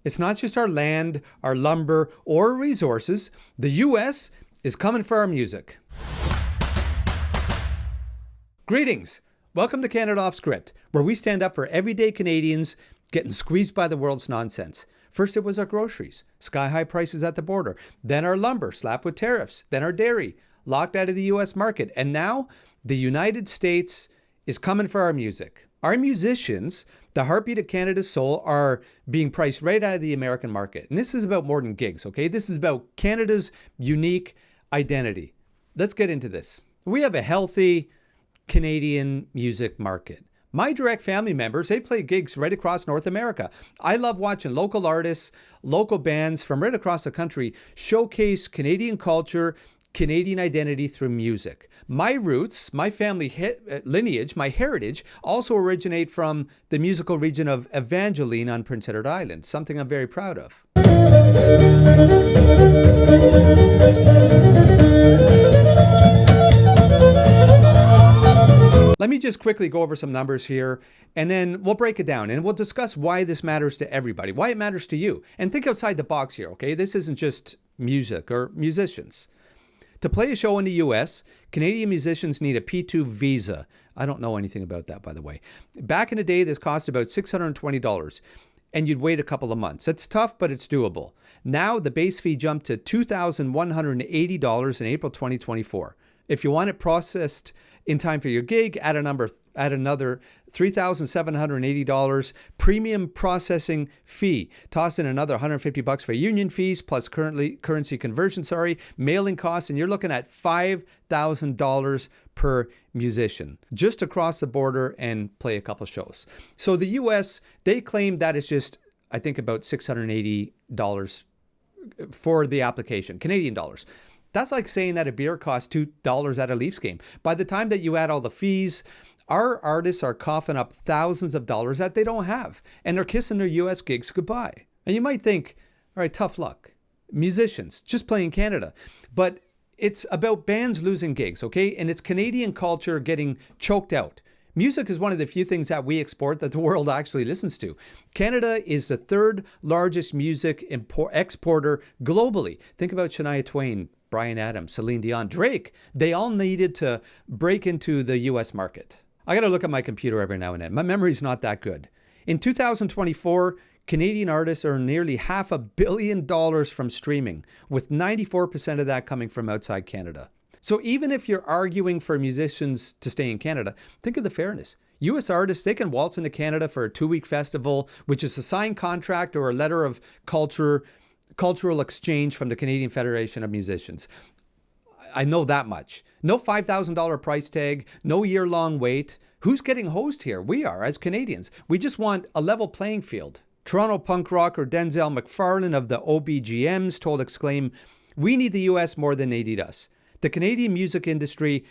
It's not just our land, our lumber, or resources. The U.S. is coming for our music. Greetings. Welcome to Canada Off Script, where we stand up for everyday Canadians getting squeezed by the world's nonsense. First it was our groceries, sky-high prices at the border. Then our lumber, slapped with tariffs. Then our dairy, locked out of the U.S. market. And now the United States is coming for our music. Our musicians, the heartbeat of Canada's soul, are being priced right out of the American market. And this is about more than gigs, okay? This is about Canada's unique identity. Let's get into this. We have a healthy Canadian music market. My direct family members, they play gigs right across North America. I love watching local artists, local bands from right across the country showcase Canadian culture, Canadian identity through music. My roots, my family lineage, my heritage also originate from the musical region of Evangeline on Prince Edward Island, something I'm very proud of. Let me just quickly go over some numbers here, and then we'll break it down, and we'll discuss why this matters to everybody, why it matters to you. And think outside the box here, okay? This isn't just music or musicians. To play a show in the U.S., Canadian musicians need a P2 visa. I don't know anything about that, by the way. Back in the day, this cost about $620, and you'd wait a couple of months. It's tough, but it's doable. Now, the base fee jumped to $2,180 in April 2024. If you want it processed in time for your gig, add another $3,780 premium processing fee. Toss in another $150 for union fees plus currency conversion, mailing costs, and you're looking at $5,000 per musician just across the border and play a couple shows. So the US, they claim that is just, I think, about $680 for the application, Canadian dollars. That's like saying that a beer costs $2 at a Leafs game. By the time that you add all the fees, our artists are coughing up thousands of dollars that they don't have, and they're kissing their US gigs goodbye. And you might think, all right, tough luck. Musicians, just playing Canada. But it's about bands losing gigs, okay? And it's Canadian culture getting choked out. Music is one of the few things that we export that the world actually listens to. Canada is the third largest music exporter globally. Think about Shania Twain, Bryan Adams, Celine Dion, Drake. They all needed to break into the U.S. market. I got to look at my computer every now and then. My memory's not that good. In 2024, Canadian artists earned nearly $500 million from streaming, with 94% of that coming from outside Canada. So even if you're arguing for musicians to stay in Canada, think of the fairness. U.S. artists, they can waltz into Canada for a 2-week festival, which is a signed contract or a letter of cultural exchange from the Canadian Federation of Musicians. I know that much. No $5,000 price tag, no year-long wait. Who's getting hosed here? We are, as Canadians. We just want a level playing field. Toronto punk rocker Denzel McFarlane of the OBGMs told Exclaim, "We need the U.S. more than they need us." The Canadian music industry,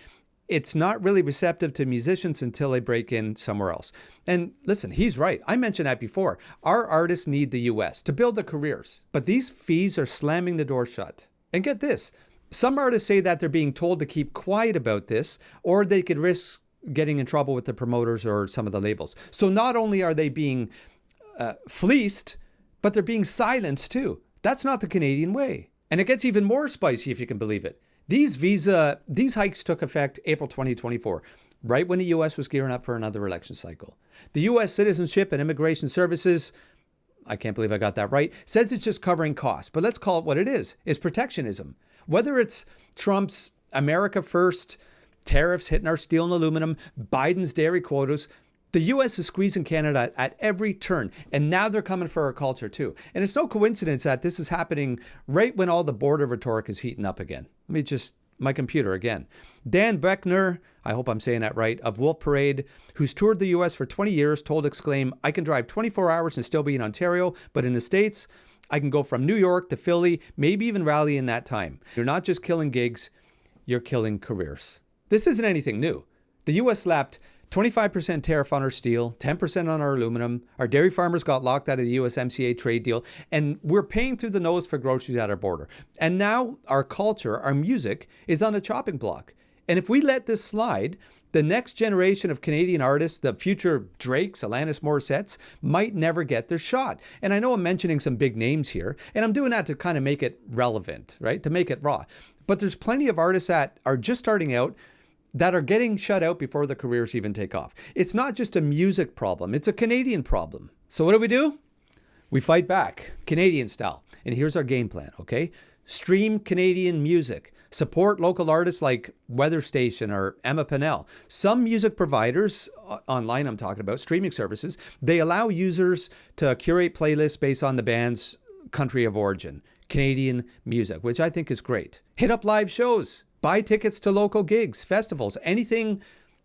it's not really receptive to musicians until they break in somewhere else. And listen, he's right. I mentioned that before. Our artists need the U.S. to build their careers. But these fees are slamming the door shut. And get this, some artists say that they're being told to keep quiet about this, or they could risk getting in trouble with the promoters or some of the labels. So not only are they being fleeced, but they're being silenced too. That's not the Canadian way. And it gets even more spicy if you can believe it. These hikes took effect April 2024, right when the U.S. was gearing up for another election cycle. The U.S. Citizenship and Immigration Services, I can't believe I got that right, says it's just covering costs. But let's call it what it is protectionism. Whether it's Trump's America First, tariffs hitting our steel and aluminum, Biden's dairy quotas, the U.S. is squeezing Canada at every turn, and now they're coming for our culture too. And it's no coincidence that this is happening right when all the border rhetoric is heating up again. Let me just, my computer again. Dan Beckner, I hope I'm saying that right, of Wolf Parade, who's toured the U.S. for 20 years, told Exclaim, "I can drive 24 hours and still be in Ontario, but in the States, I can go from New York to Philly, maybe even Raleigh in that time. You're not just killing gigs, you're killing careers." This isn't anything new. The U.S. slapped 25% tariff on our steel, 10% on our aluminum. Our dairy farmers got locked out of the USMCA trade deal, and we're paying through the nose for groceries at our border. And now our culture, our music, is on a chopping block. And if we let this slide, The next generation of Canadian artists, the future Drakes, Alanis Morissettes, might never get their shot. And I know I'm mentioning some big names here, and I'm doing that to kind of make it relevant, right? To make it raw. But there's plenty of artists that are just starting out that are getting shut out before their careers even take off. It's not just a music problem, it's a Canadian problem. So what do? We fight back, Canadian style. And here's our game plan, okay? Stream Canadian music. Support local artists like Weather Station or Emma Pennell. Some music providers, online I'm talking about, streaming services, they allow users to curate playlists based on the band's country of origin, Canadian music, which I think is great. Hit up live shows. Buy tickets to local gigs, festivals, anything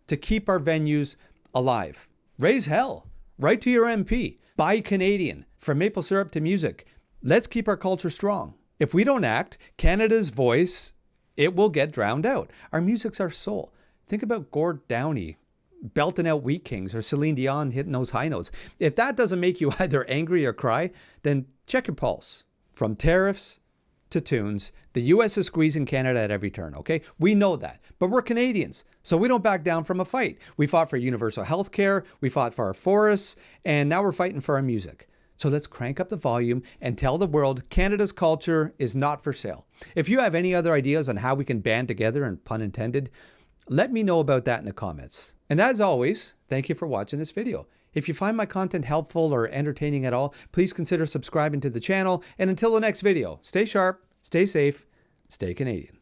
to keep our venues alive. Raise hell. Write to your MP. Buy Canadian. From maple syrup to music. Let's keep our culture strong. If we don't act, Canada's voice, it will get drowned out. Our music's our soul. Think about Gord Downie belting out Wheat Kings or Celine Dion hitting those high notes. If that doesn't make you either angry or cry, then check your pulse. From tariffs to tunes, the U.S. is squeezing Canada at every turn, okay? We know that, but we're Canadians, so we don't back down from a fight. We fought for universal health care, we fought for our forests, and now we're fighting for our music. So let's crank up the volume and tell the world Canada's culture is not for sale. If you have any other ideas on how we can band together, and pun intended, let me know about that in the comments. And as always, thank you for watching this video. If you find my content helpful or entertaining at all, please consider subscribing to the channel. And until the next video, stay sharp, stay safe, stay Canadian.